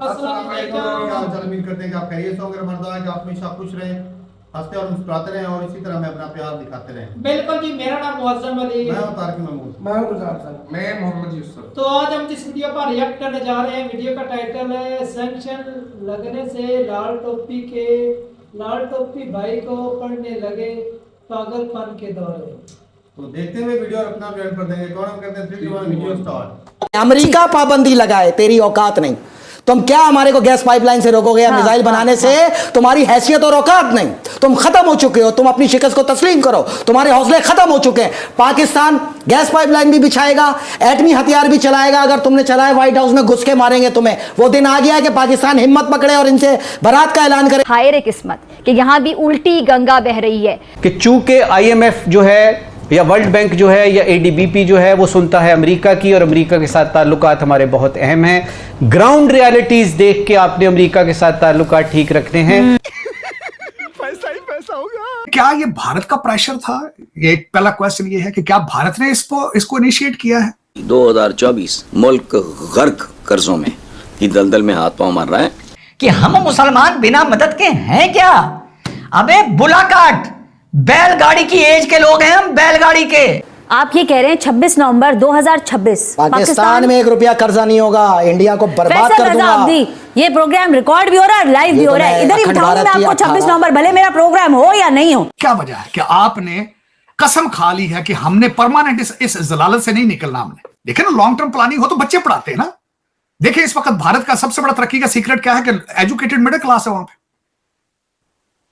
अस्सलाम वालेकुम। क्या हाल चाल, उम्मीद करते हैं कि आप खैरियत से होंगे। मर्दा है कि आप हमेशा खुश रहें, हंसते और मुस्कुराते रहें और इसी तरह हमें अपना प्यार दिखाते रहें। बिल्कुल जी, मेरा नाम मुअज्जम अली, मैं हूं तारिक महमूद, मैं हूं गुलजार साहब, मैं मोहम्मद यूसुफ। तो आज हम जिस वीडियो पर रिएक्ट करने जा रहे हैं, वीडियो का टाइटल है सैंक्शन लगने से लाल टोपी भाई को पड़ने लगे पागलपन के दौरे। तो देखते हुए वीडियो और अपना प्यार कर देंगे। कौन हम करते हैं 3 2 1 वीडियो स्टार्ट। अमेरिका पाबंदी लगाए, तेरी औकात नहीं। तुम क्या हमारे को गैस पाइपलाइन से रोकोगे या मिसाइल बनाने से? तुम्हारी हैसियत और औकात नहीं। तुम खत्म हो चुके हो, तुम अपनी शिकस्त को तस्लीम करो। तुम्हारे हौसले खत्म हो चुके हैं। पाकिस्तान गैस पाइपलाइन भी बिछाएगा, एटमी हथियार भी चलाएगा। अगर तुमने चलाए, व्हाइट हाउस में घुस के मारेंगे तुम्हें। वो दिन आ गया है कि पाकिस्तान हिम्मत पकड़े और इनसे बारात का ऐलान करे। हाय रे किस्मत कि यहाँ भी उल्टी गंगा बह रही है कि चूंकि आईएमएफ जो है या वर्ल्ड बैंक जो है या एडीबीपी जो है वो सुनता है अमेरिका की, और अमेरिका के साथ ताल्लुकात हमारे बहुत अहम हैं। ग्राउंड रियलिटीज देख के आपने अमेरिका के साथ ताल्लुकात ठीक रखने हैं। पैसा ही पैसा होगा। क्या ये भारत का प्रेशर था? ये एक पहला क्वेश्चन ये है कि क्या भारत ने इसको इनिशिएट किया है? 2024 मुल्क गर्क कर्जों में की दलदल में हाथ पांव मार रहा है कि हम मुसलमान बिना मदद के हैं क्या? अबे बुला काट, बैलगाड़ी की एज के लोग हैं हम, बैलगाड़ी के। आप ये कह रहे हैं 26 नवंबर 2026 पाकिस्तान में 1 रुपया कर्जा नहीं होगा। इंडिया को बर्बाद कर दूंगा। ये प्रोग्राम रिकॉर्ड भी हो रहा है, लाइव भी हो रहा है। इधर ही बिठाऊंगा मैं आपको 26 नवंबर, भले मेरा प्रोग्राम हो या नहीं हो। क्या वजह है कि आपने कसम खा ली है कि हमने परमानेंट इस जलालत से नहीं निकलना? हमने देखिए ना, लॉन्ग टर्म प्लानिंग हो तो बच्चे पढ़ाते हैं ना। देखिए इस वक्त भारत का सबसे बड़ा तरक्की का सीक्रेट क्या है कि एजुकेटेड मिडिल क्लास है वहां पे।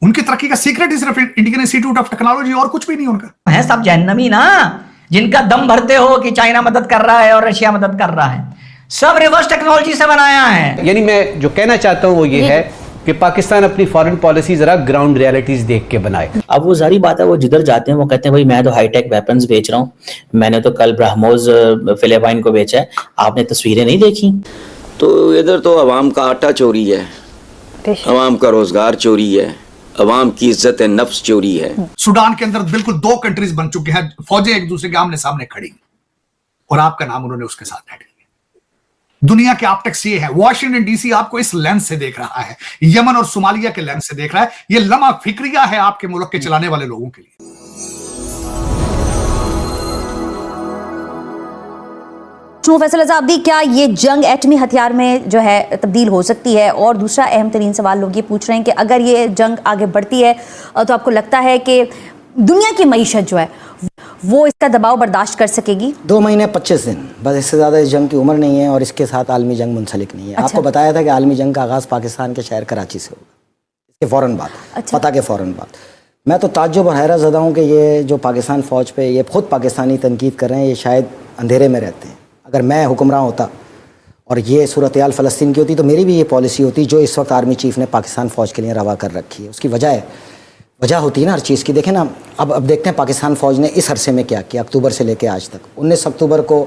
उनकी तरक्की का सीक्रेट ही सिर्फ इंडियन इंस्टीट्यूट ऑफ टेक्नोलॉजी, और कुछ भी नहीं उनका है। सब जहन्नमी ना, जिनका दम भरते हो कि चाइना मदद कर रहा है और रशिया मदद कर रहा है। सब रिवर्स टेक्नोलॉजी से बनाया है। यानी मैं जो कहना चाहता हूं वो ये है कि पाकिस्तान अपनी फॉरेन पॉलिसी जरा ग्राउंड रियलिटीज देख के बनाए। अब वो जारी बात है, वो जिधर जाते हैं वो कहते हैं भाई मैं तो हाईटेक वेपन्स बेच रहा हूँ, मैंने तो कल ब्रह्मोस फिलिपाइन को बेचा है, आपने तस्वीरें नहीं देखी? तो इधर तो अवाम का आटा चोरी है, अवाम का रोजगार चोरी है, अवाम की इज्जत नफ्स चोरी है। सूडान के अंदर बिल्कुल 2 कंट्रीज बन चुके हैं, फौजें एक दूसरे के आमने सामने खड़ी, और आपका नाम उन्होंने उसके साथ ऐड किया। दुनिया के ऑप्टिक्स ये है, वॉशिंगटन डीसी आपको इस लेंस से देख रहा है, यमन और सोमालिया के लेंस से देख रहा है। ये लम्हा फिक्रिया है आपके मुल्क के चलाने वाले लोगों के लिए। फैसल साहब, क्या ये जंग एटमी हथियार में जो है तब्दील हो सकती है? और दूसरा अहम तरीन सवाल लोग ये पूछ रहे हैं कि अगर ये जंग आगे बढ़ती है तो आपको लगता है कि दुनिया की मईशत जो है वो इसका दबाव बर्दाश्त कर सकेगी? 2 महीने 25 दिन, बस इससे ज़्यादा इस जंग की उम्र नहीं है, और इसके साथ आलमी जंग मुंसलिक नहीं है। अच्छा। आपको बताया था कि आलमी जंग का आगाज़ पाकिस्तान के शहर कराची से होगा, इसके फ़ौरन बाद। अच्छा। पता के फ़ौरन बाद। मैं तो ताज्जुब और हैरत ज़दा हूँ कि ये जो पाकिस्तान फ़ौज पे ये खुद पाकिस्तानी तनकीद कर रहे हैं, ये शायद अंधेरे में रहते हैं। अगर मैं हुक्मरान होता और ये सूरत हाल फ़लस्तीन की होती तो मेरी भी ये पॉलिसी होती जो इस वक्त आर्मी चीफ़ ने पाकिस्तान फ़ौज के लिए रवा कर रखी है। उसकी वजह होती है ना हर चीज़ की। देखें ना, अब देखते हैं पाकिस्तान फ़ौज ने इस अरसे में क्या किया, अक्टूबर से लेकर आज तक। 19 अक्टूबर को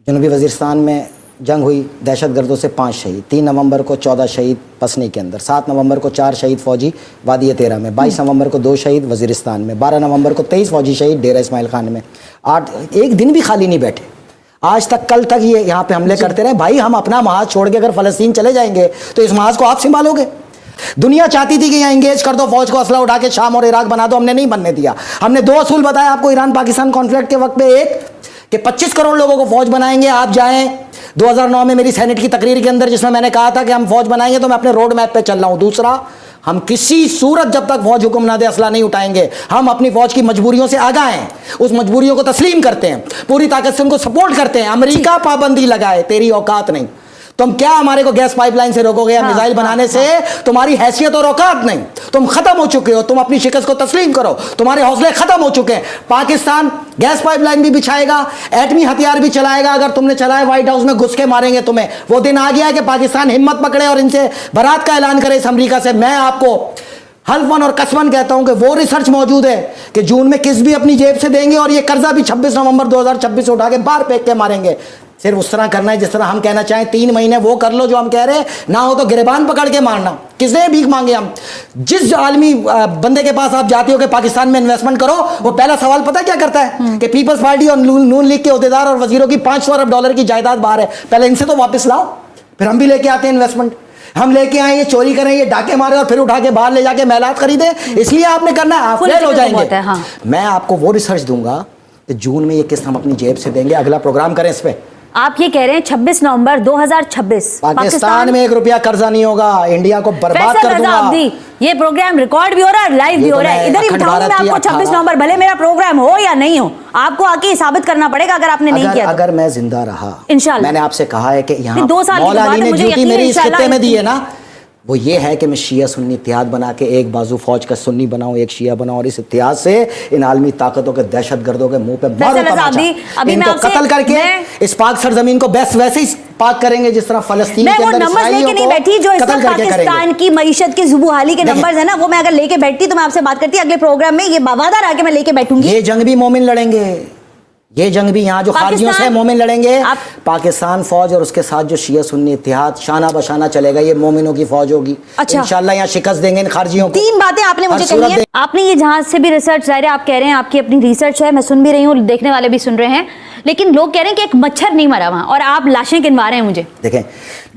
जनूबी वज़ीरिस्तान में जंग हुई, दहशत गर्दों से 5 शहीद। 3 नवंबर को 14 शहीद पसनी के अंदर। 7 नवंबर को 4 शहीद फ़ौजी वादी तेरा में। 22 नवंबर को 2 शहीद वज़ीरिस्तान में। 12 नवंबर को 23 फ़ौजी शहीद डेरा इस्माइल खान में। 1 दिन भी खाली नहीं बैठे आज तक। कल तक ये यहाँ पे हमले करते रहे। भाई हम अपना महाज छोड़ के अगर फ़लस्तीन चले जाएंगे तो इस महाज को आप संभालोगे? दुनिया चाहती थी कि यहाँ इंगेज कर दो, फौज को असला उठा के शाम और इराक बना दो, हमने नहीं बनने दिया। हमने 2 असूल बताए आपको ईरान पाकिस्तान कॉन्फ्लिक्ट के वक्त पे। एक कि 25 करोड़ लोगों को फौज बनाएंगे, आप जाएं। 2009 में मेरी सेनेट की तकरीर के अंदर जिसमें मैंने कहा था कि हम फौज बनाएंगे, तो मैं अपने रोड मैप पे चल रहा हूँ। दूसरा, हम किसी सूरत जब तक फौज हुक्म ना दे असला नहीं उठाएंगे। हम अपनी फौज की मजबूरियों से आगाह हैं, उस मजबूरियों को तस्लीम करते हैं, पूरी ताकत से उनको सपोर्ट करते हैं। अमेरिका पाबंदी लगाए, तेरी औकात नहीं। तुम क्या हमारे को गैस पाइपलाइन से रोकोगे या मिसाइल बनाने से? तुम्हारी हैसियत और औकात नहीं। तुम खत्म हो चुके हो, तुम अपनी शिकस्त को तस्लीम करो। तुम्हारे हौसले खत्म हो चुके हैं। पाकिस्तान गैस पाइपलाइन भी बिछाएगा, एटमी हथियार भी चलाएगा। अगर तुमने चलाए, व्हाइट हाउस में घुस के मारेंगे तुम्हें। वो दिन आ गया है कि पाकिस्तान हिम्मत पकड़े और इनसे बारात का ऐलान करे इस अमेरिका से। मैं आपको हल्फन और कसमन कहता हूं कि वो रिसर्च मौजूद है कि जून में किस भी अपनी जेब से देंगे, और ये कर्जा भी 26 नवंबर 2026 उठा के बाहर फेंक के मारेंगे। सिर्फ उस तरह करना है जिस तरह हम कहना चाहें। 3 महीने वो कर लो जो हम कह रहे हैं, ना हो तो गिरबान पकड़ के मारना। किसने भीख मांगे हम? जिस आलमी बंदे के पास आप जाते हो कि पाकिस्तान में इन्वेस्टमेंट करो, वो पहला सवाल पता क्या करता है कि पीपल्स पार्टी और नून लीग के अहदेदार और वजीरों की $500 अरब की जायदाद बाहर है, पहले इनसे तो वापस लाओ। फिर हम भी लेके आते हैं इन्वेस्टमेंट, हम लेके आए ये चोरी करें, ये डाके मारे और फिर उठा के बाहर ले जाके महलात खरीदे, इसलिए आपने करना है, आप फेल हो जाएंगे। हाँ। मैं आपको वो रिसर्च दूंगा कि जून में ये किस्त हम अपनी जेब से देंगे, अगला प्रोग्राम करें इस पे। आप ये कह रहे हैं 26 नवंबर 2026 पाकिस्तान में 1 रुपया कर्जा नहीं होगा, इंडिया को बर्बाद कर दूंगा। ये प्रोग्राम रिकॉर्ड भी हो रहा है, लाइव भी हो रहा है, इधर ही बिठाऊंगा मैं आपको 26 नवंबर, भले मेरा प्रोग्राम हो या नहीं हो, आपको आके साबित करना पड़ेगा अगर आपने नहीं किया। अगर मैं जिंदा रहा, इंशाल्लाह, मैंने आपसे कहा है कि यहाँ 2 साल मौला अली ने ड्यूटी मेरी इस खित्ते में दी है ना, वो ये है कि मैं शिया सुन्नी इत्तेहाद बना के एक बाजू फौज का सुन्नी बनाऊं, एक शिया बनाऊं, और इस इत्तेहाद से इन आलमी ताकतों के दहशतगर्दों के मुंह पे मारूं तमाचा, इनको कत्ल करके इस पाक सरजमीन को वैसे ही पाक करेंगे जिस तरह फलस्तीन के अंदर लेके नहीं बैठी जो पाकिस्तान की मईशत की जुबूहाली के नंबर्स है ना, वो मैं अगर लेके बैठती तो मैं आपसे बात करती अगले प्रोग्राम में, ये वादा रहा कि मैं लेके बैठूंगी। ये जंग भी मोमिन लड़ेंगे, ये जंग भी यहाँ जो खारजियों से मोमिन लड़ेंगे, पाकिस्तान फौज और उसके साथ जो शिया सुन्नी इत्तेहाद शाना बशाना चलेगा, ये मोमिनों की फौज होगी। अच्छा। इंशाल्लाह यहाँ शिकस्त देंगे इन खारजियों को। 3 बातें आपने मुझे कही है। आपने ये जहां से भी रिसर्च जाहिर है आप कह रहे हैं आपकी अपनी रिसर्च है, मैं सुन भी रही हूँ, देखने वाले भी सुन रहे हैं, लेकिन लोग कह रहे हैं कि एक मच्छर नहीं मरा वहां, और आप लाशें गिनवा रहे हैं मुझे। देखें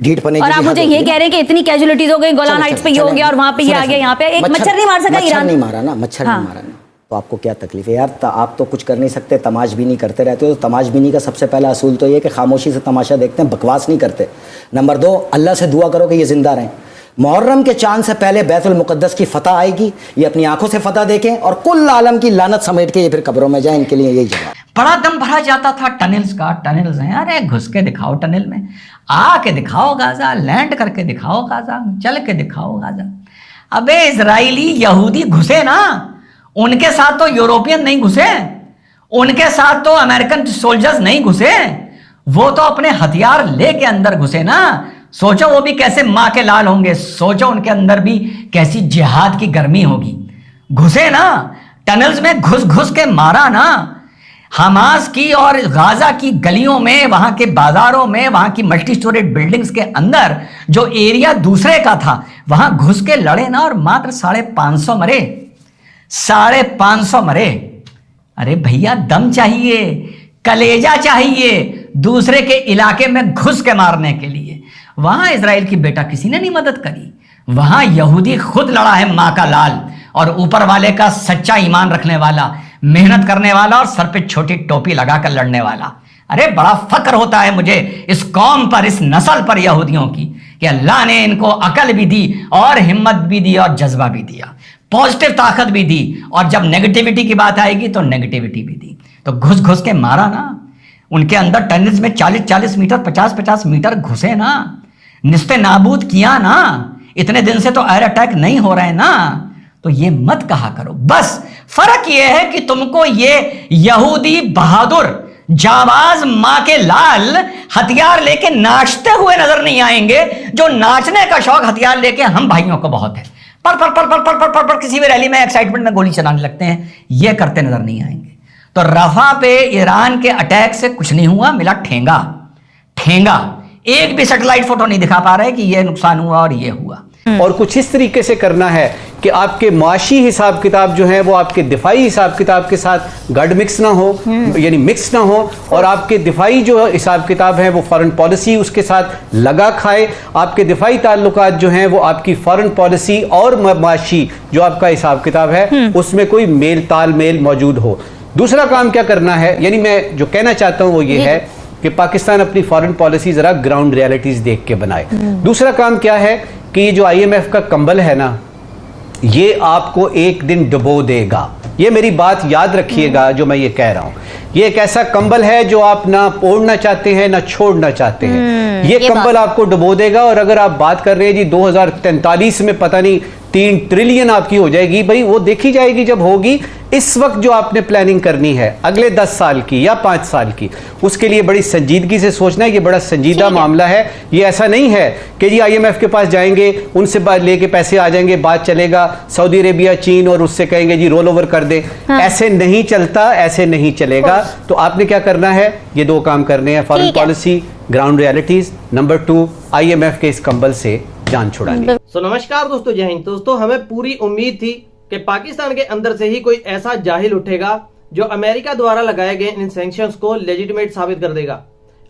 ढीठ पने, और आप मुझे ये कह रहे हैं कि इतनी कैजुअलिटीज हो गई, गोलान हाइट्स पे ये हो गया और वहां पे ये आ गया, यहाँ पे एक मच्छर नहीं मार सका ईरान, नहीं मारा ना, मच्छर नहीं मारा ना, तो आपको क्या तकलीफ है यार? आप तो कुछ कर नहीं सकते, तमाशबीनी करते रहते हो। तो तमाशबीनी का सबसे पहला असूल तो ये कि खामोशी से तमाशा देखते हैं, बकवास नहीं करते। नंबर 2, अल्लाह से दुआ करो कि ये जिंदा रहें। मुहर्रम के चांद से पहले बैतुल मुक़द्दस की फतह आएगी, ये अपनी आंखों से फतह देखें और कुल आलम की लानत समेट के ये फिर कब्रों में जाए। इनके लिए यही जवाब। बड़ा दम भरा जाता था टनल्स का, टनल्स हैं, अरे घुस के दिखाओ टनल में, आके दिखाओ गाजा, लैंड करके दिखाओ गाजा, चल के दिखाओ गाजा। अबे इजराइली यहूदी घुसे ना, उनके साथ तो यूरोपियन नहीं घुसे, उनके साथ तो अमेरिकन सोल्जर्स नहीं घुसे, वो तो अपने हथियार लेके अंदर घुसे ना। सोचो वो भी कैसे मां के लाल होंगे, सोचो उनके अंदर भी कैसी जिहाद की गर्मी होगी। घुसे ना टनल्स में, घुस घुस के मारा ना। हमास की और गाजा की गलियों में, वहां के बाजारों में, वहां की मल्टी स्टोरेड बिल्डिंग्स के अंदर जो एरिया दूसरे का था, वहां घुस के लड़े ना, और मात्र 550 मरे, 550 मरे। अरे भैया दम चाहिए, कलेजा चाहिए दूसरे के इलाके में घुस के मारने के लिए। वहां इजराइल की बेटा किसी ने नहीं मदद करी, वहां यहूदी खुद लड़ा है मां का लाल, और ऊपर वाले का सच्चा ईमान रखने वाला, मेहनत करने वाला और सर पे छोटी टोपी लगाकर लड़ने वाला। अरे बड़ा फक्र होता है मुझे इस कौम पर, इस नस्ल पर यहूदियों की, कि अल्लाह ने इनको अकल भी दी और हिम्मत भी दी और जज्बा भी दिया, पॉजिटिव ताकत भी दी, और जब नेगेटिविटी की बात आएगी तो नेगेटिविटी भी दी। तो घुस घुस के मारा ना, उनके अंदर टनल्स में 40-40 मीटर, 50-50 मीटर घुसे ना, निस्ते नाबूद किया ना। इतने दिन से तो एयर अटैक नहीं हो रहे ना, तो ये मत कहा करो। बस फर्क ये है कि तुमको ये यहूदी बहादुर जाबाज मां के लाल हथियार लेके नाचते हुए नजर नहीं आएंगे, जो नाचने का शौक हथियार लेके हम भाइयों को बहुत है, पर पर पर पर पर पर, पर, पर किसी भी रैली में एक्साइटमेंट में गोली चलाने लगते हैं, ये करते नजर नहीं आएंगे। तो रफा पे ईरान के अटैक से कुछ नहीं हुआ, मिला ठेंगा, ठेंगा। एक भी सैटेलाइट फोटो नहीं दिखा पा रहे कि ये नुकसान हुआ और ये हुआ। और कुछ इस तरीके से करना है कि आपके माशी हिसाब किताब जो है वो आपके दिफाई हिसाब किताब के साथ गड मिक्स ना हो, यानी मिक्स ना हो, और आपके दिफाई जो हिसाब किताब है वो फॉरेन पॉलिसी उसके साथ लगा खाए। आपके दिफाई ताल्लुकात जो हैं वो आपकी फॉरेन पॉलिसी और माशी जो आपका हिसाब किताब है उसमें कोई मेल तालमेल मौजूद हो। दूसरा काम क्या करना है, यानी मैं जो कहना चाहता हूं वो ये है कि पाकिस्तान अपनी फॉरेन पॉलिसी जरा ग्राउंड रियलिटीज देख के बनाए। दूसरा काम क्या है कि ये जो IMF का कंबल है ना, ये आपको एक दिन डुबो देगा। ये मेरी बात याद रखिएगा जो मैं ये कह रहा हूं। ये एक ऐसा कंबल है जो आप ना ओढ़ना चाहते हैं ना छोड़ना चाहते हैं। ये कंबल आपको डुबो देगा। और अगर आप बात कर रहे हैं जी 2043 में पता नहीं 3 ट्रिलियन आपकी हो जाएगी, भाई वो देखी जाएगी जब होगी। इस वक्त जो आपने प्लानिंग करनी है अगले 10 साल की या 5 साल की, उसके लिए बड़ी संजीदगी से सोचना है। ये बड़ा संजीदा मामला है। ये ऐसा नहीं है कि जी IMF के पास जाएंगे, उनसे लेके पैसे आ जाएंगे, बात चलेगा, सऊदी अरेबिया, चीन और उससे कहेंगे जी रोल ओवर कर दे। ऐसे नहीं चलता, ऐसे नहीं चलेगा। तो आपने क्या करना है, ये 2 काम करने हैं, foreign policy, ground realities, number 2 IMF के इस कंबल से जान छुड़ानी। नमस्कार दोस्तों, जय हिंद। दोस्तों हमें पूरी उम्मीद थी कि पाकिस्तान के अंदर से ही कोई ऐसा जाहिल उठेगा जो अमेरिका द्वारा लगाए गए इन सैंक्शंस को लेजिटिमेट साबित कर देगा।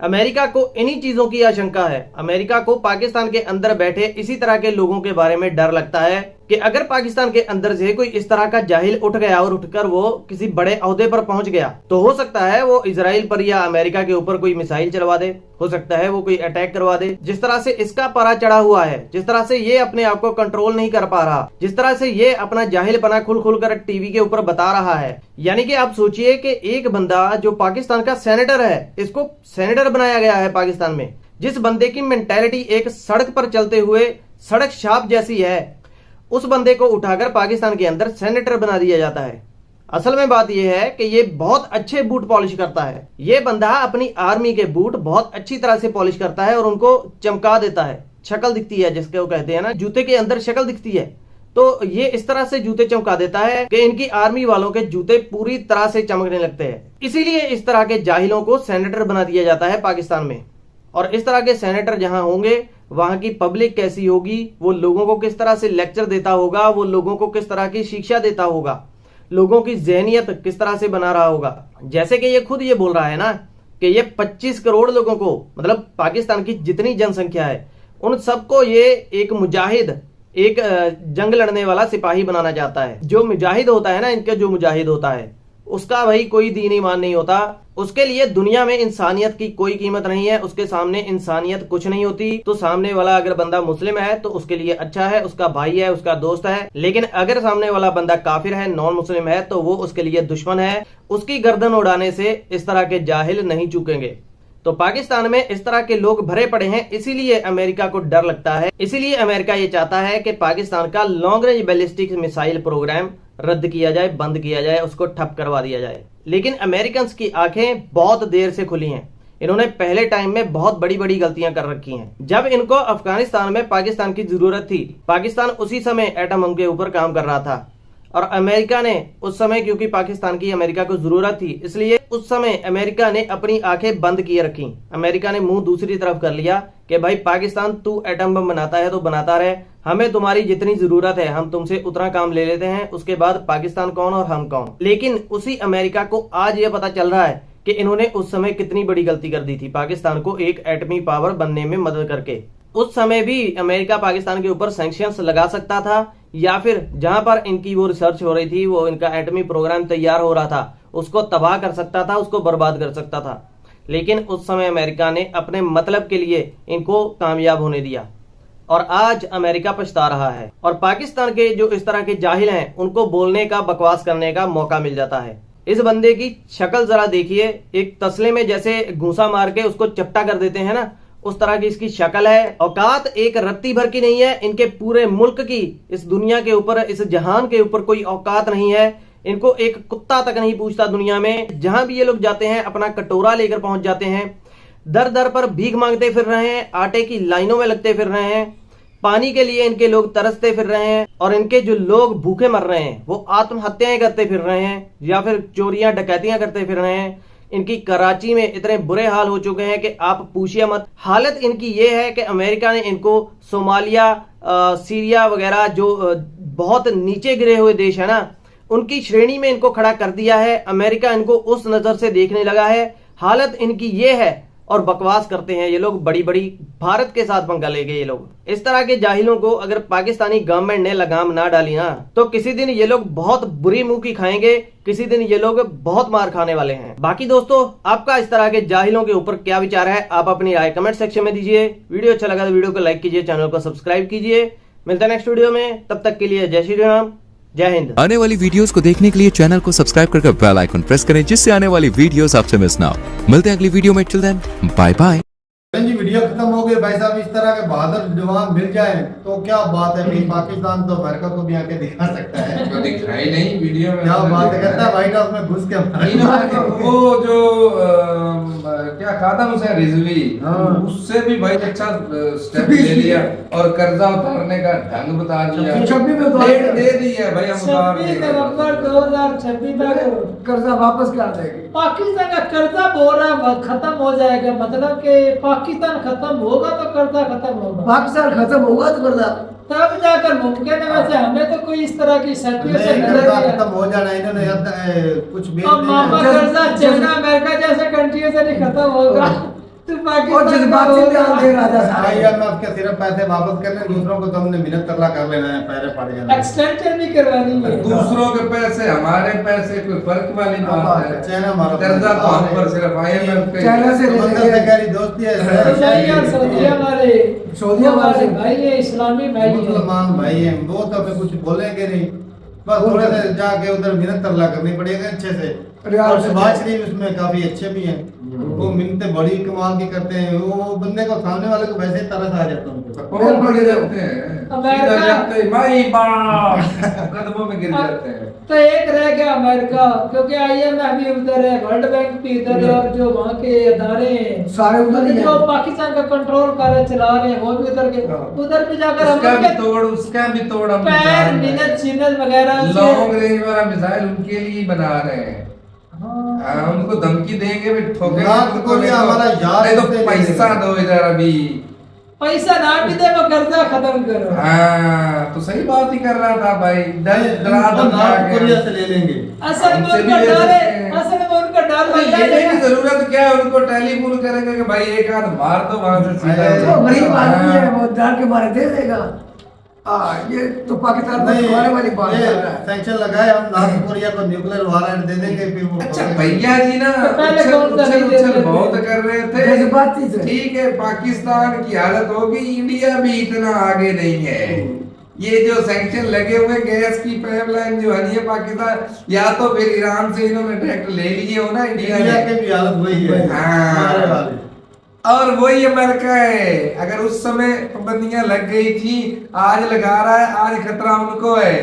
अमेरिका को इन्हीं चीजों की आशंका है। अमेरिका को पाकिस्तान के अंदर बैठे इसी तरह के लोगों के बारे में डर लगता है कि अगर पाकिस्तान के अंदर से कोई इस तरह का जाहिल उठ गया और उठकर वो किसी बड़े ओहदे पर पहुंच गया तो हो सकता है वो इजराइल पर या अमेरिका के ऊपर कोई मिसाइल चलवा दे, हो सकता है वो कोई अटैक करवा दे। जिस तरह से इसका पारा चढ़ा हुआ है, जिस तरह से ये अपने आप को कंट्रोल नहीं कर पा रहा, जिस तरह से ये अपना जाहिलपना खुल खुल कर टीवी के ऊपर बता रहा है, यानी कि आप सोचिए कि एक बंदा जो पाकिस्तान का सेनेटर है, इसको सेनेटर बनाया गया है पाकिस्तान में, जिस बंदे की मेंटेलिटी एक सड़क पर चलते हुए सड़क छाप जैसी है, उस बंदे को उठाकर पाकिस्तान के अंदर सेनेटर बना दिया जाता है। असल में बात यह है कि ये बहुत अच्छे बूट पॉलिश करता है। ये बंदा अपनी आर्मी के बूट बहुत अच्छी तरह से पॉलिश करता है और उनको चमका देता है। शक्ल दिखती है जिसके वो कहते हैं ना, जूते के अंदर शक्ल दिखती है, तो ये इस तरह से जूते चमका देता है कि इनकी आर्मी वालों के जूते पूरी तरह से चमकने लगते हैं। इसीलिए इस तरह के जाहिलों को सेनेटर बना दिया जाता है पाकिस्तान में। और इस तरह के सेनेटर जहां होंगे वहां की पब्लिक कैसी होगी, वो लोगों को किस तरह से लेक्चर देता होगा, वो लोगों को किस तरह की शिक्षा देता होगा, लोगों की जहनियत किस तरह से बना रहा होगा। जैसे कि ये खुद ये बोल रहा है ना कि ये 25 करोड़ लोगों को, मतलब पाकिस्तान की जितनी जनसंख्या है उन सबको ये एक मुजाहिद, एक जंग लड़ने वाला सिपाही बनाना चाहता है। जो मुजाहिद होता है ना, इनके जो मुजाहिद होता है उसका भाई कोई दीन ईमान नहीं होता। उसके लिए दुनिया में इंसानियत की कोई कीमत नहीं है, उसके सामने इंसानियत कुछ नहीं होती। तो सामने वाला अगर बंदा मुस्लिम है तो उसके लिए अच्छा है, उसका भाई है, उसका दोस्त है। लेकिन अगर सामने वाला बंदा काफिर है, नॉन मुस्लिम है, तो वो उसके लिए दुश्मन है। उसकी गर्दन उड़ाने से इस तरह के जाहिल नहीं चूकेंगे। तो पाकिस्तान में इस तरह के लोग भरे पड़े हैं, इसीलिए अमेरिका को डर लगता है। इसीलिए अमेरिका ये चाहता है कि पाकिस्तान का long range ballistic missile program रद्द किया जाए, बंद किया जाए, उसको ठप करवा दिया जाए। लेकिन अमेरिकन की आंखें बहुत देर से खुली हैं। इन्होंने पहले टाइम में बहुत बड़ी बड़ी गलतियां कर रखी हैं। जब इनको अफगानिस्तान में पाकिस्तान की जरूरत थी, पाकिस्तान उसी समय एटम बम के ऊपर काम कर रहा था और अमेरिका ने उस समय, क्योंकि पाकिस्तान की अमेरिका को जरूरत थी, इसलिए उस समय अमेरिका ने अपनी आंखें बंद किए रखी। अमेरिका ने मुंह दूसरी तरफ कर लिया कि भाई पाकिस्तान तू एटम बम बनाता है तो बनाता रहे, हमें तुम्हारी जितनी जरूरत है हम तुमसे उतना काम ले लेते हैं, उसके बाद पाकिस्तान कौन और हम कौन। लेकिन उसी अमेरिका को आज ये पता चल रहा है कि इन्होंने उस समय कितनी बड़ी गलती कर दी थी, पाकिस्तान को एक एटमी पावर बनने में मदद करके। उस समय भी अमेरिका पाकिस्तान के ऊपर सैंक्शंस लगा सकता था, या फिर जहां पर इनकी वो रिसर्च हो रही थी, वो इनका एटमी प्रोग्राम तैयार हो रहा था, उसको तबाह कर सकता था, उसको बर्बाद कर सकता था। लेकिन उस समय अमेरिका ने अपने मतलब के लिए इनको कामयाब होने दिया और आज अमेरिका पछता रहा है। और पाकिस्तान के जो इस तरह के जाहिल हैं उनको बोलने का, बकवास करने का मौका मिल जाता है। इस बंदे की शक्ल जरा देखिए, एक तसले में जैसे घूसा मार के उसको चपटा कर देते हैं ना, उस तरह की इसकी शक्ल है। औकात एक रत्ती भर की नहीं है इनके पूरे मुल्क की, इस दुनिया के ऊपर, इस जहान के ऊपर कोई औकात नहीं है। इनको एक कुत्ता तक नहीं पूछता दुनिया में। जहां भी ये लोग जाते हैं अपना कटोरा लेकर पहुंच जाते हैं, दर दर पर भीख मांगते फिर रहे हैं, आटे की लाइनों में लगते फिर रहे हैं, पानी के लिए इनके लोग तरसते फिर रहे हैं, और इनके जो लोग भूखे मर रहे हैं वो आत्महत्याएं करते फिर रहे हैं या फिर चोरियां डकैतियां करते फिर रहे हैं। इनकी कराची में इतने बुरे हाल हो चुके हैं कि आप पूछिए मत। हालत इनकी ये है कि अमेरिका ने इनको सोमालिया, सीरिया वगैरह जो बहुत नीचे गिरे हुए देश है ना, उनकी श्रेणी में इनको खड़ा कर दिया है। अमेरिका इनको उस नजर से देखने लगा है। हालत इनकी ये है और बकवास करते हैं ये लोग, बड़ी बड़ी भारत के साथ पंगा ले गए ये लोग। इस तरह के जाहिलों को अगर पाकिस्तानी गवर्नमेंट ने लगाम ना डाली ना, तो किसी दिन ये लोग बहुत बुरी मुंह की खाएंगे, किसी दिन ये लोग बहुत मार खाने वाले हैं। बाकी दोस्तों, आपका इस तरह के जाहिलों के ऊपर क्या विचार है, आप अपनी राय कमेंट सेक्शन में दीजिए। वीडियो अच्छा लगा तो वीडियो को लाइक कीजिए, चैनल को सब्सक्राइब कीजिए। मिलते हैं नेक्स्ट वीडियो में, तब तक के लिए जय श्री राम, जय हिंद। आने वाली वीडियोस को देखने के लिए चैनल को सब्सक्राइब करके बेल आइकन प्रेस करें, जिससे आने वाली वीडियोस आपसे मिस ना हो। मिलते हैं अगली वीडियो में, टिल देन बाय बाय। जी वीडियो खत्म हो गई भाई साहब। इस तरह के बहादुर जवान मिल जाए तो क्या बात है भाई, पाकिस्तान तो अमेरिका को भी आके दिखा सकता है। तो दिखाई नहीं वीडियो में, क्या बात है, कहता है व्हाइट हाउस में घुस के वो जो क्या खादम हुसैन रिजवी, उससे भी भाई अच्छा स्टेप ले लिया और कर्जा उतारने का ढंग बता दिया, दे दिया भाई। हम 26 नवंबर 2026 तक कर्जा वापस कर देंगे। पाकिस्तान का कर्जा बोरा खत्म हो जाएगा, मतलब कि पाकिस्तान खत्म होगा तो कर्जा खत्म होगा। पाकिस्तान खत्म होगा तो कर्जा तब जाकर मुमकिन है। वैसे हमें तो कोई इस तरह की सिचुएशन खत्म हो जाना, इन्होंने कुछ कर्जा चाइना अमेरिका जैसे कंट्री से नहीं खत्म होगा। तो और जज्बाती ध्यान दे रहा था सारा। IMF के सिर्फ पैसे वापस करने, दूसरों को तो हमने मिन्नत तरला कर लेना है, पैरे पड़ जाना। एक्सटेंशन भी करवानी है। दूसरों के पैसे हमारे पैसे, कोई फर्क वाली बात है? चाइना हमारा कर्जा तो हम पर सिर्फ IMF का चाइना से समंदर से गहरी दोस्ती है। दुबई और सऊदी वाले सऊदी वाले भाई है, इस्लामी भाई है। मुसलमान भाई हैं, वो तो हमें कुछ बोलेंगे नहीं, बस थोड़े से जाके उधर मिन्नत तरला करनी पड़ेगा अच्छे से। और शहबाज शरीफ उसमें काफी अच्छे भी हैं, वो मिन्नतें बड़ी कमाल की करते हैं, वो बंदे को सामने वाले को वैसे तरस आ जाता है कदमों में गिर जाते हैं। तो एक रह गया अमेरिका, क्योंकि IMF भी उधर है, वर्ल्ड बैंक भी उधर है, और जो वहाँ के अदारे हैं सारे उधर ही जो हैं। पाकिस्तान का कंट्रोल कर रहे चला रहे हैं, वो भी उधर के, उधर भी जाकर उसका भी तोड़ हम पैर मिनट चिन्ह वगैरह लॉन्ग रेंज वाला मिसाइल उनके लिए बना रहे हैं। उनको धमकी देंगे भी ठोकेंगे उनको, नहीं हमारा यार नहीं तो पैसा दो इधर अभी, पैसा ना भी दे वो कर्जा खत्म करो। हाँ तो सही बात ही कर रहा था भाई, डरा नॉर्थ कोरिया से ले लेंगे। असल में उनका डर है, असल में उनका डर लेने की जरूरत क्या है? उनको टेलीफोन करेंगे कि भाई एक हाथ मार दो वहां से सीधा। वो गरीब आदमी है, वो डर के मारे दे देगा। ये तो पाकिस्तान में खाने वाली बात है। सैंक्शन लगाए हम नॉर्थ कोरिया को न्यूक्लियर वारंट दे देंगे, फिर वो अच्छा भैया जी ना उछल बहुत कर रहे जज्बाती थे। से। ठीक है, पाकिस्तान की हालत होगी, इंडिया भी इतना आगे नहीं है। ये जो सैंक्शन लगे हुए गैस की पाइपलाइन जो है पाकिस्तान, या तो फिर ईरान से इन्होंने डायरेक्ट ले लिए हो ना इंडिया के भी हालत वही है। हाँ और वही अमेरिका है। अगर उस समय पाबंदियां लग गई थी, आज लगा रहा है, आज खतरा उनको है।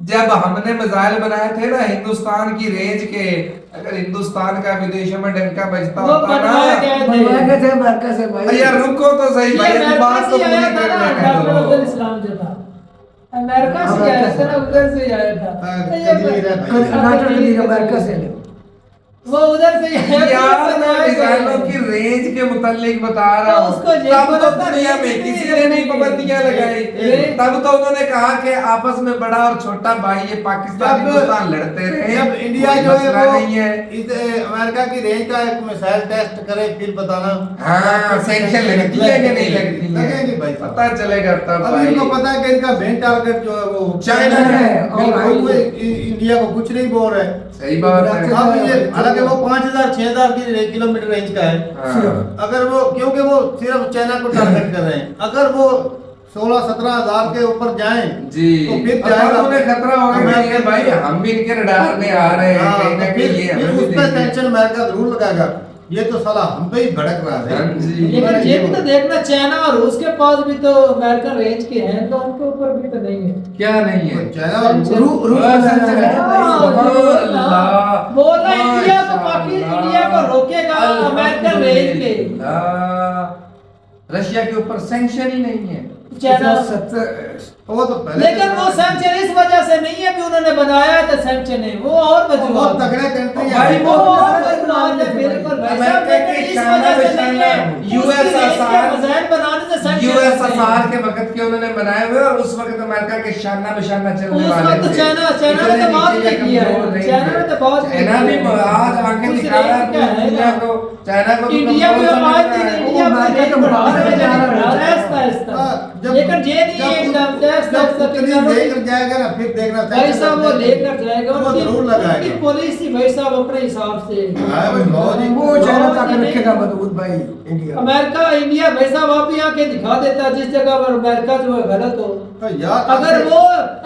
जब हमने मिसाइल बनाए थे ना हिंदुस्तान की रेंज के, अगर हिंदुस्तान का विदेशों में डंका बजता होता ना, अमेरिका से भाई यार रुको तो सही भाई, अभी बात तो पूरी करने दो। इस्लाम जो था अमेरिका से आया था ना, उधर से आया था। कर्नाटक अमेरिका से वो उधर से यार मैं मिसाइलों की रेंज के मुतालिक बता रहा हूँ। तब तो दुनिया में किसी ने नहीं पाबंदियां लगाई, तब तो उन्होंने कहा कि आपस में बड़ा और छोटा भाई ये पाकिस्तान हिंदुस्तान लड़ते रहे। जब इंडिया जो है वो नहीं है अमेरिका की रेंज का एक मिसाइल टेस्ट करे, फिर बताना। हाँ सैंक्शन लगती है कि नहीं लगती लगेगी भाई, पता चलेगा तब। अभी इनको पता है कि इनका मेन टारगेट जो है वो चाइना है, और इंडिया को कुछ नहीं बोल रहे। सही बात है। हालांकि वो 5000-6000 किलोमीटर रेंज का है। अगर वो, क्योंकि वो सिर्फ चाइना को टारगेट कर रहे हैं, अगर वो 16-17 के ऊपर जाएं जी तो फिर जाएगा, उन्हें खतरा होगा भाई हम भी इनके रडार में आ रहे हैं कहीं ना कहीं, उस पर सैंक्शन अमेरिका जरूर लगाएगा। ये तो साला हम पे ही भड़क रहा है। लेकिन ये भी तो देखना, चाइना और रूस के पास भी तो अमेरिकन रेंज के हैं, तो उनके ऊपर भी तो नहीं है। क्या नहीं है? चाइना और बोल रहा इंडिया को, पाकिस्तान इंडिया को रोकेगा अमेरिकन रेंज के। रशिया के ऊपर सैंक्शन ही नहीं है। चाइना वो तो पहले, लेकिन वो सैंक्शन इस वजह से नहीं है कि उन्होंने बनाया था सैंक्शन है, वो और बहुत तगड़े कंट्री है भाई, वो बिल्कुल यूएसएसआर के वक्त के उन्होंने बनाए हुए, और उस वक्त अमेरिका के शाना बशाना चलने वाले थे। चाइना ने तो बहुत किया है, चाइना ने तो बहुत चाइना भी आज आंखें दिखा रहा है दुनिया को। चाइना को इंडिया में आज इंडिया में बढ़ा रहा है, लेकिन ये नहीं है एकदम लेकर जाएगा ना, फिर देखना भाई साहब वो लेकर जाएगा, वो जरूर लगाएगा। उनकी पॉलिसी भाई साहब अपने हिसाब से। वो चाइना तक रखेगा मजबूत भाई इंडिया। अमेरिका इंडिया भाई साहब आप भी आके दिखा देता है जिस जगह पर अमेरिका जो है गलत हो, अगर वो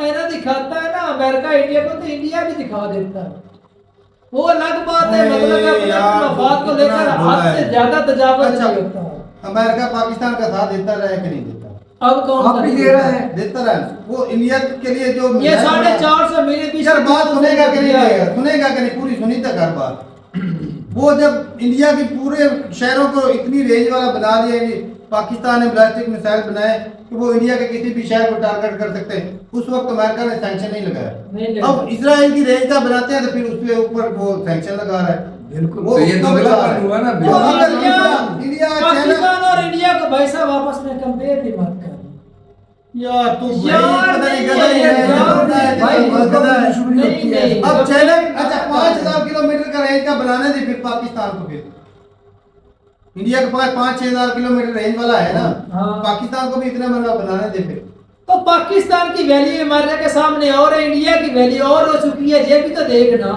ऐना दिखाता है ना अमेरिका इंडिया को, तो इंडिया भी दिखा देता है। वो अलग बात है, मतलब अपने मफाद को लेकर हद से ज्यादा तजावुज़ नहीं होता। अमेरिका पाकिस्तान का साथ देता रहा है कि नहीं देता? अब कौन भी दे रहा है, देता रहा है। वो इंडिया के लिए जो ये 450 मिलियन यार बात सुनेगा कि नहीं देगा, सुनेगा कि नहीं, पूरी सुनी तक हर बात। वो जब इंडिया की पूरे शहरों को इतनी रेंज वाला बना दिया, पाकिस्तान ने बैलिस्टिक मिसाइल बनाए कि वो इंडिया के किसी भी शहर को टारगेट कर सकते हैं, उस वक्त अमेरिका ने सैंक्शन नहीं लगाया। अब इजराइल की रेंज का बनाते हैं तो फिर उसके ऊपर वो सैंक्शन लगा रहा है। बिल्कुल, तो ये दोगलापन हुआ ना। इंडिया पाकिस्तान और इंडिया को भाई साहब आपस में कंपेयर भी मत कर यार, तू यार पता नहीं नहीं। अब चाइना अच्छा 5000 किलोमीटर का रेंज का बनाने दे फिर पाकिस्तान को, फिर इंडिया के पास 5-6 हजार किलोमीटर रेंज वाला है ना, हाँ। पाकिस्तान को भी इतना महंगा बनाने दे फिर। तो पाकिस्तान की वैल्यू अमेरिका के सामने और है, इंडिया की वैल्यू और हो चुकी है, ये भी तो देखना।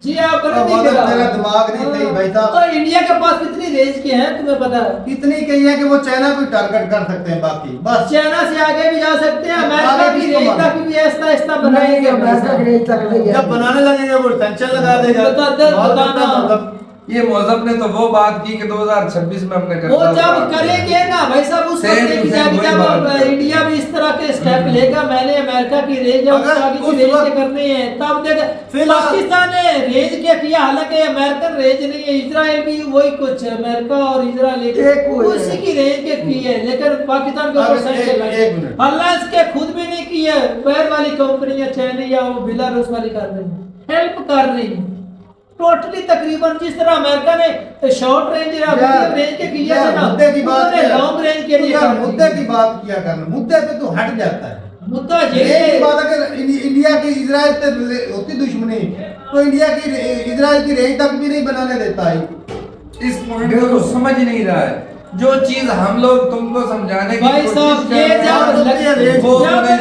जी आप तेरा दिमाग नहीं सही भाई साहब। तो इंडिया के पास कितनी रेंज के हैं तुम्हें पता है? कितनी कही है कि वो चाइना को टारगेट कर सकते हैं, बाकी बस चाइना से आगे भी जा सकते हैं, अमेरिका की रेंज तक भी ऐसा ऐसा बनाएंगे। अमेरिका की रेंज तक नहीं है। जब बनाने लगेंगे वो टेंशन लगा देगा। बताना ये मौजब ने तो वो बात की कि 2026 में हमने वो जब करेंगे ना भाई साहब, उस वक्त देखी जाएगी जब इंडिया भी इस तरह के स्टेप लेगा। मैंने अमेरिका की रेंज और आगे की रेंज के करने हैं, तब देख पाकिस्तान ने रेंज के किया, हालांकि अमेरिकन रेंज नहीं है, इजराइल भी वही कुछ अमेरिका और इजराइल उसी की रेंज के की है, लेकिन पाकिस्तान के ऊपर सैंक्शन लगे। हालांकि इसके खुद भी नहीं की है, बाहर वाली कंपनियां चाइना या वो बेलारूस वाली कर रही है, हेल्प कर रही है टोटली। तकरीबन जिस तरह अमेरिका ने शॉर्ट रेंज या मीडियम रेंज के किया था ना, मुद्दे की बात है, लॉन्ग रेंज के लिए मुद्दे की बात किया करना, मुद्दे पे तो हट जाता है। मुद्दा ये एक बात अगर इंडिया की इजराइल से होती दुश्मनी तो इंडिया की इजराइल की रेंज तक भी नहीं बनाने देता है। इस पॉइंट को तो समझ ही नहीं रहा है, जो चीज हम लोग तुमको समझाने की भाई साहब ये जब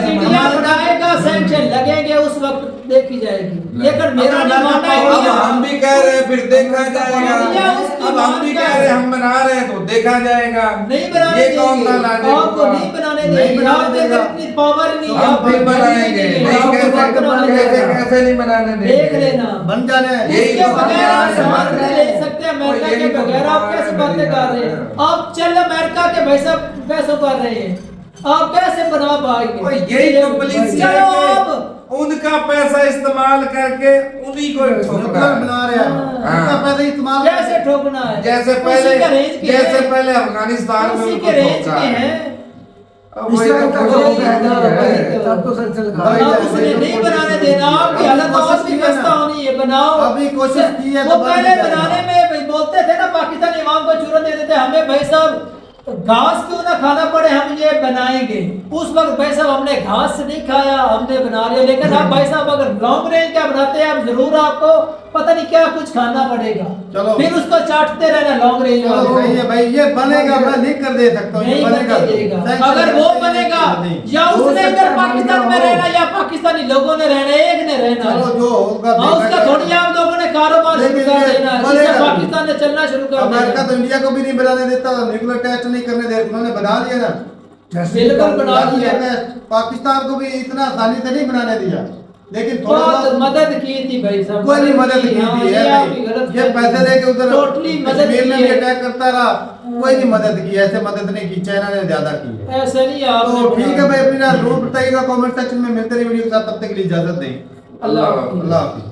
इंडिया बनाएगा सैंक्शन लगेंगे उस वक्त देखी जाएगी, लेकिन मेरा नहीं मानना है। अब हम भी कह रहे हैं फिर देखा जाएगा, अब हम भी कह रहे हैं हम बना रहे हैं तो देखा जाएगा। नहीं बनाने ये कौन सा लाने आपको नहीं बनाने देंगे, आपके अंदर इतनी पावर नहीं है, हम फिर बनाएंगे, कैसे नहीं बनाने देंगे, देख लेना बन जाने। इसके बगैर आप सामान नहीं ले सकते, अमेरिका के बगैर आप कैसे बातें कर रहे हैं? आप चल अमेरिका के पैसों कर रहे हैं, आप कैसे बना पाएंगे? यही तो पुलिस चलो आप उनका पैसा इस्तेमाल करके उन्हीं को ठोकना बना रहे हैं, उनका पैसा इस्तेमाल कैसे ठोकना है? जैसे पहले अफगानिस्तान में उसी उनको के रेंज ठोका के है। हैं। इसराइल का तो तब तो सैंक्शन लगा उसने नहीं बनाने देना, आपकी हालत और भी खस्ता होनी है, बनाओ। अभी कोशिश की है वो पहले बनाने में बोलते थे ना, पाकिस्तानी इमाम को जरूरत देते थे, हमें भाई साहब घास क्यों ना खाना पड़े, हम ये बनाएंगे। उस वक्त भाई साहब हमने घास से नहीं खाया, हमने बना लिया। लेकिन आप भाई साहब अगर लॉन्ग रेंज का बनाते हैं, आप जरूर आपको पता नहीं क्या कुछ खाना पड़ेगा, चलो फिर उसको चाटते रहना लॉन्ग रेंज वाले। सही है भाई, ये बनेगा, मैं लिख कर दे सकता हूँ, नहीं बनेगा। अगर वो बनेगा या उसने इधर पाकिस्तान में रहना या पाकिस्तानी लोगों ने रहना, एक ने रहना, जो होगा उसका थोड़ी आप लोगों ने कारोबार शुरू कर देना, जिससे पाकिस्तान ने चलना शुरू कर अमेरिका देना। तो इंडिया को भी नहीं बनाने देता, न्यूक्लियर टेस्ट नहीं करने दे, उन्होंने बना दिया ना, बिल्कुल बना दिया। पाकिस्तान को भी इतना आसानी से नहीं बनाने दिया, लेकिन बहुत मदद की थी भाई साहब, कोई नहीं मदद की हाँ, थी ये आपकी गलत ये पैसे लेके उधर टोटली मदद कश्मीर में की भी है। अटैक करता रहा, कोई नहीं मदद की, ऐसे मदद नहीं की, चाइना ने ज्यादा की है। ऐसे नहीं आप तो ठीक है भाई, अपनी जरूर बताइएगा कमेंट सेक्शन में, मिलते रहिए वीडियो के साथ, तब तक के लिए इजाजत दें। अल्लाह हाफिज़। अल्लाह हाफिज़।